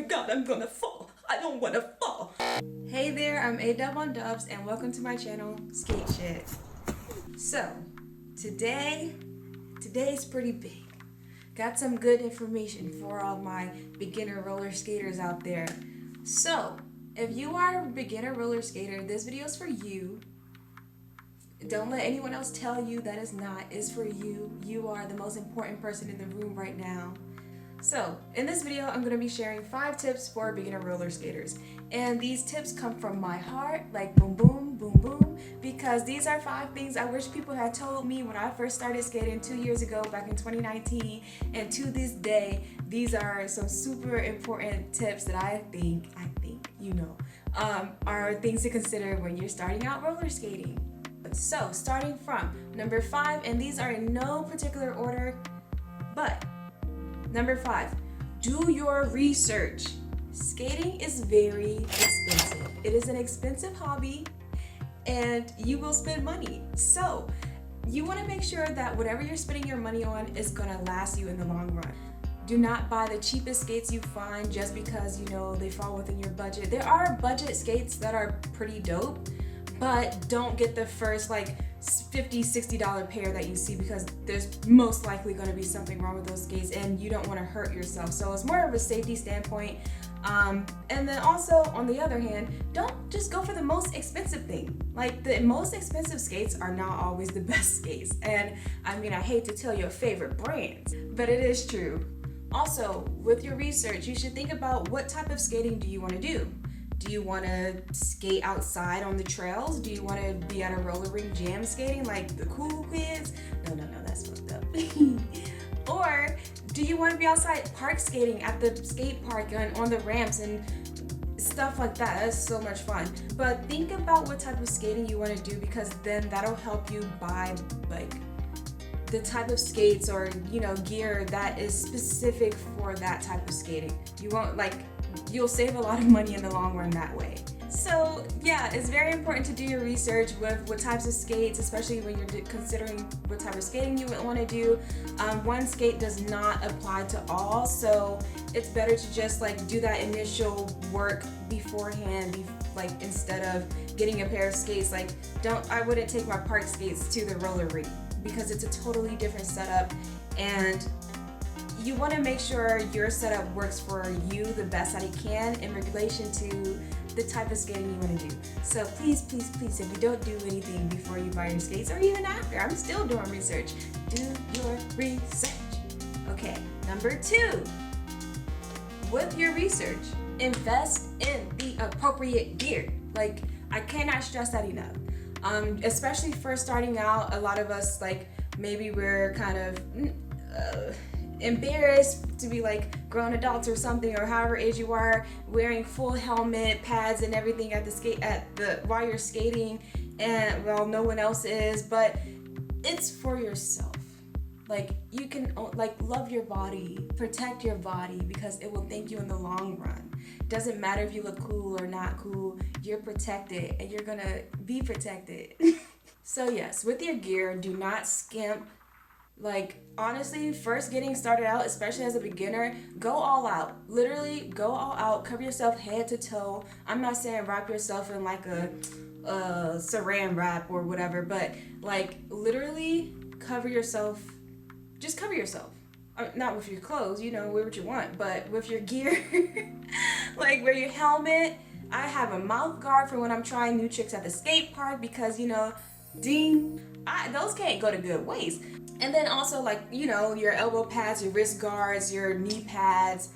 God, I'm gonna fall. I don't wanna fall. Hey there, I'm A-Dub on Dubs, and welcome to my channel, Skate Shit. So, today's pretty big. Got some good information for all my beginner roller skaters out there. So, if you are a beginner roller skater, this video is for you. Don't let anyone else tell you that it's not. It's for you. You are the most important person in the room right now. So, in this video, I'm going to be sharing 5 tips for beginner roller skaters. And these tips come from my heart, like boom, boom, boom, boom, because these are 5 things I wish people had told me when I first started skating 2 years ago, back in 2019. And to this day, these are some super important tips that I think, are things to consider when you're starting out roller skating. So, starting from number 5, and these are in no particular order, but number 5, do your research. Skating is very expensive. It is an expensive hobby and you will spend money. So you want to make sure that whatever you're spending your money on is going to last you in the long run. Do not buy the cheapest skates you find just because they fall within your budget. There are budget skates that are pretty dope, but don't get the first $50, $60 pair that you see, because there's most likely going to be something wrong with those skates and you don't want to hurt yourself. So it's more of a safety standpoint. And then also, on the other hand, don't just go for the most expensive thing. Like, the most expensive skates are not always the best skates. And I hate to tell your favorite brands, but it is true. Also, with your research, you should think about what type of skating do you want to do. Do you want to skate outside on the trails? Do you want to be at a roller rink jam skating like the cool kids? No, that's fucked up. Or do you want to be outside park skating at the skate park and on the ramps and stuff like that? That's so much fun. But think about what type of skating you want to do, because then that'll help you buy the type of skates or gear that is specific for that type of skating. You'll save a lot of money in the long run that way. So yeah, it's very important to do your research with what types of skates, especially when you're considering what type of skating you would want to do. One skate does not apply to all, so it's better to just do that initial work beforehand, instead of getting a pair of skates. I wouldn't take my park skates to the roller rink, because it's a totally different setup, and you want to make sure your setup works for you the best that it can in relation to the type of skating you want to do. So please, if you don't do anything before you buy your skates, or even after, I'm still doing research. Do your research. Okay, number 2. With your research, invest in the appropriate gear. I cannot stress that enough. Especially for starting out, a lot of us, maybe we're kind of embarrassed to be grown adults or something, or however age you are, wearing full helmet, pads and everything while you're skating, and no one else is, but it's for yourself. You can love your body, protect your body, because it will thank you in the long run. Doesn't matter if you look cool or not cool, you're protected and you're gonna be protected. So yes, with your gear, do not skimp. Honestly, first getting started out, especially as a beginner, go all out. Literally, go all out. Cover yourself head to toe. I'm not saying wrap yourself in a saran wrap or whatever, but literally cover yourself. Just cover yourself. Not with your clothes, wear what you want, but with your gear. Wear your helmet. I have a mouth guard for when I'm trying new tricks at the skate park, because those can't go to good waste. And then also your elbow pads, your wrist guards, your knee pads.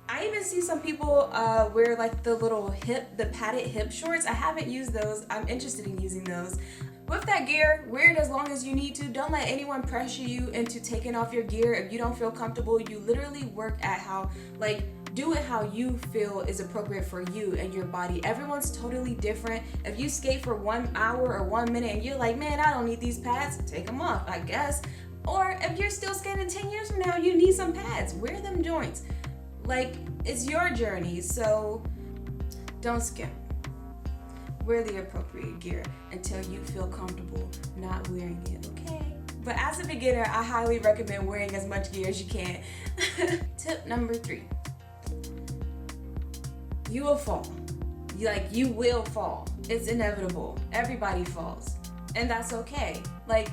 I even see some people wear the padded hip shorts. I haven't used those. I'm interested in using those. With that gear, wear it as long as you need to. Don't let anyone pressure you into taking off your gear if you don't feel comfortable. You literally work at do it how you feel is appropriate for you and your body. Everyone's totally different. If you skate for 1 hour or 1 minute and you're like, man, I don't need these pads, take them off, I guess. Or if you're still skating 10 years from now, you need some pads, wear them joints. It's your journey, so don't skimp. Wear the appropriate gear until you feel comfortable not wearing it, okay? But as a beginner, I highly recommend wearing as much gear as you can. Tip number 3. you will fall. You will fall. It's inevitable. Everybody falls. And that's okay. Like,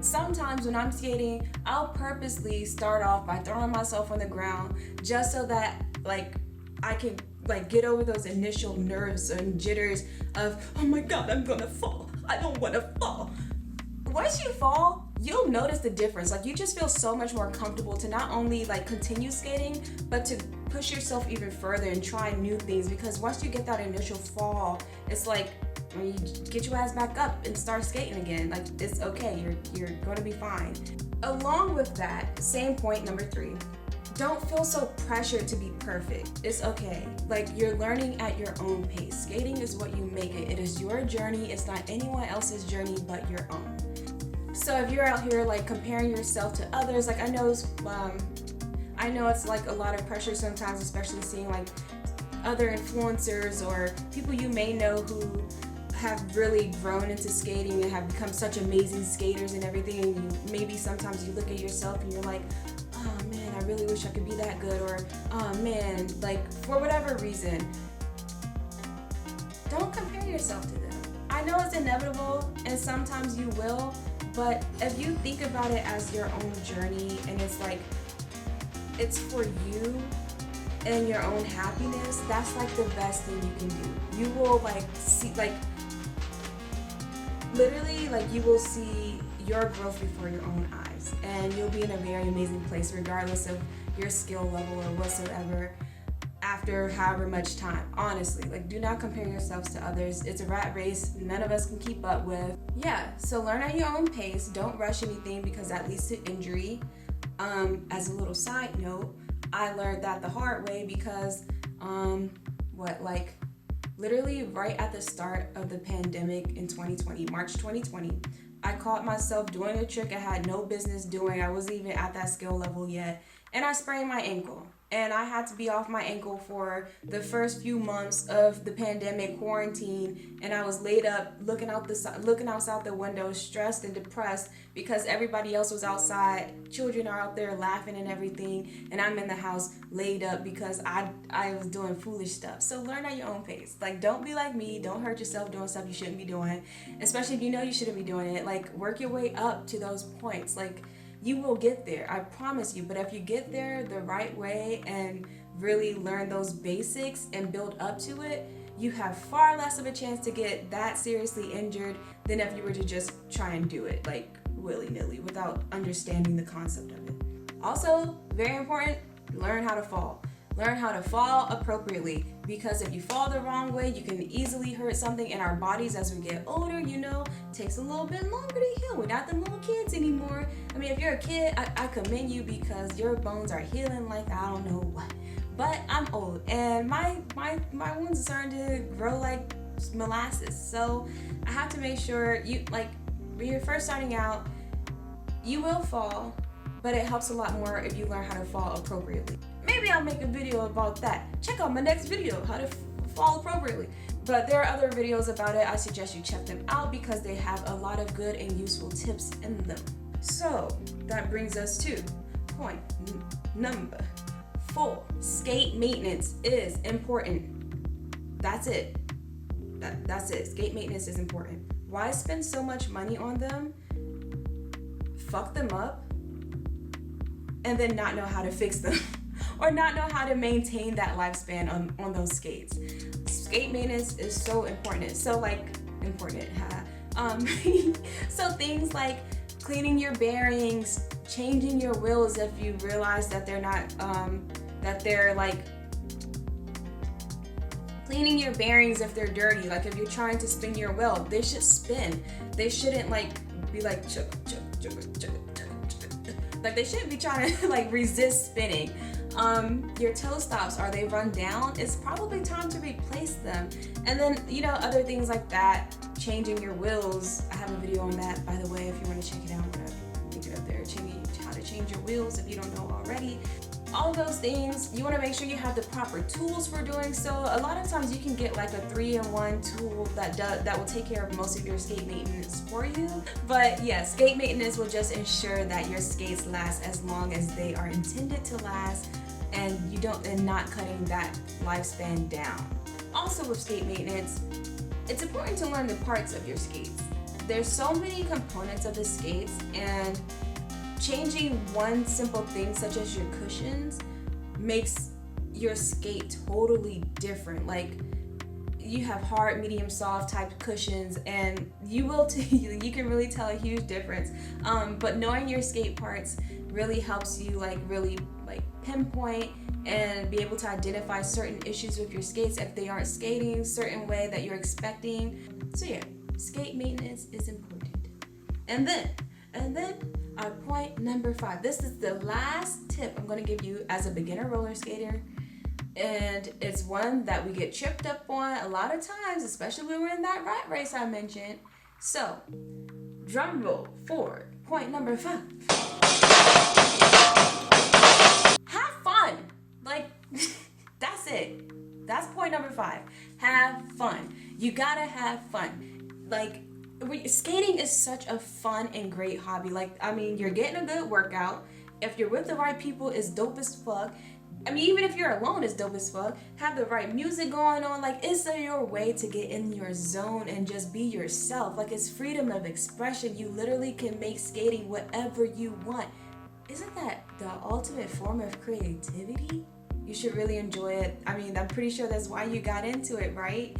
sometimes when I'm skating, I'll purposely start off by throwing myself on the ground just so that I can get over those initial nerves and jitters of, oh my God, I'm gonna fall. I don't wanna fall. Once you fall, you'll notice the difference. Like, you just feel so much more comfortable to not only continue skating, but to push yourself even further and try new things, because once you get that initial fall, it's like when you get your ass back up and start skating again, like, it's okay, you're gonna be fine. Along with that, same point, number 3, don't feel so pressured to be perfect. It's okay. Like, you're learning at your own pace. Skating is what you make it. It is your journey. It's not anyone else's journey but your own. So if you're out here comparing yourself to others, I know it's a lot of pressure sometimes, especially seeing other influencers or people you may know who have really grown into skating and have become such amazing skaters and everything, and maybe sometimes you look at yourself and you're like, oh man, I really wish I could be that good, or oh man, for whatever reason, don't compare yourself to them. I know it's inevitable and sometimes you will, but if you think about it as your own journey and it's for you and your own happiness, that's the best thing you can do. You will see literally you will see your growth before your own eyes, and you'll be in a very amazing place regardless of your skill level or whatsoever after however much time. Honestly, do not compare yourselves to others. It's a rat race none of us can keep up with. Yeah, so learn at your own pace. Don't rush anything because that leads to injury. As a little side note, I learned that the hard way because literally right at the start of the pandemic in 2020, March 2020, I caught myself doing a trick I had no business doing. I wasn't even at that skill level yet, and I sprained my ankle. And I had to be off my ankle for the first few months of the pandemic quarantine, and I was laid up looking outside the window, stressed and depressed because everybody else was outside. Children are out there laughing and everything, and I'm in the house laid up because I was doing foolish stuff. So learn at your own pace. Don't be like me. Don't hurt yourself doing stuff you shouldn't be doing, especially if you know you shouldn't be doing it. Work your way up to those points. You will get there, I promise you. But if you get there the right way and really learn those basics and build up to it, you have far less of a chance to get that seriously injured than if you were to just try and do it willy-nilly without understanding the concept of it. Also, very important, learn how to fall. Learn how to fall appropriately, because if you fall the wrong way, you can easily hurt something in our bodies as we get older. Takes a little bit longer to heal. We're not the little kids anymore. I mean, if you're a kid, I commend you because your bones are healing I don't know what. But I'm old and my wounds are starting to grow like molasses. So I have to make sure when you're first starting out, you will fall, but it helps a lot more if you learn how to fall appropriately. Maybe I'll make a video about that. Check out my next video, how to fall appropriately. But there are other videos about it. I suggest you check them out because they have a lot of good and useful tips in them. So that brings us to point number 4. Skate maintenance is important. That's it. That's it. Skate maintenance is important. Why spend so much money on them, fuck them up, and then not know how to fix them? Or not know how to maintain that lifespan on those skates. Skate maintenance is so important. So important. So things like cleaning your bearings, changing your wheels if you realize that they're not, cleaning your bearings if they're dirty. If you're trying to spin your wheel, they should spin. They shouldn't be chug, chug, chug, chug, chug, chug. They shouldn't be trying to resist spinning. Your toe stops, are they run down? It's probably time to replace them. And then, other things like that, changing your wheels. I have a video on that, by the way, if you want to check it out. I'm going to link it up there, how to change your wheels if you don't know already. All of those things, you want to make sure you have the proper tools for doing so. A lot of times you can get a 3-in-1 tool that will take care of most of your skate maintenance for you. But yeah, skate maintenance will just ensure that your skates last as long as they are intended to last. and not cutting that lifespan down. Also with skate maintenance, it's important to learn the parts of your skates. There's so many components of the skates, and changing one simple thing such as your cushions makes your skate totally different. Like, you have hard, medium, soft type cushions, and you can really tell a huge difference. But knowing your skate parts really helps you really pinpoint and be able to identify certain issues with your skates if they aren't skating a certain way that you're expecting. So yeah, skate maintenance is important. And then our point number 5. This is the last tip I'm going to give you as a beginner roller skater. And it's one that we get tripped up on a lot of times, especially when we're in that rat race I mentioned. So, drum roll for point number 5. Have fun. That's it. That's point number 5. Have fun. You gotta have fun. Skating is such a fun and great hobby. You're getting a good workout. If you're with the right people, it's dope as fuck. Even if you're alone, it's dope as fuck. Have the right music going on. It's your way to get in your zone and just be yourself. It's freedom of expression. You literally can make skating whatever you want. Isn't that the ultimate form of creativity? You should really enjoy it. I'm pretty sure that's why you got into it, right?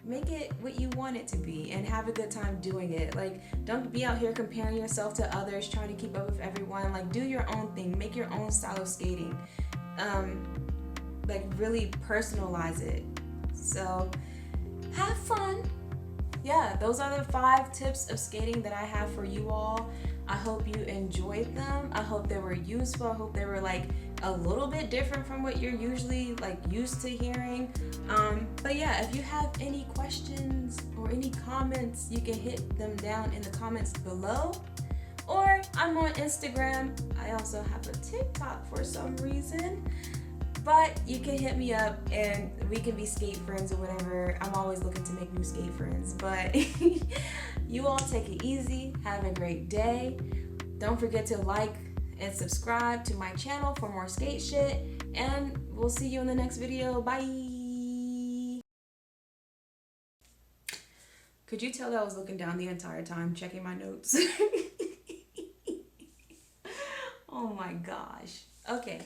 Make it what you want it to be and have a good time doing it. Don't be out here comparing yourself to others, trying to keep up with everyone. Do your own thing. Make your own style of skating. Really personalize it. So, have fun. Yeah, those are the 5 tips of skating that I have for you all. I hope you enjoyed them. I hope they were useful. I hope they were a little bit different from what you're usually used to hearing. But yeah, if you have any questions or any comments, you can hit them down in the comments below. Or I'm on Instagram. I also have a TikTok for some reason. But you can hit me up and we can be skate friends or whatever. I'm always looking to make new skate friends. But you all take it easy. Have a great day. Don't forget to like and subscribe to my channel for more skate shit. And we'll see you in the next video. Bye. Could you tell that I was looking down the entire time, checking my notes? Oh my gosh. Okay.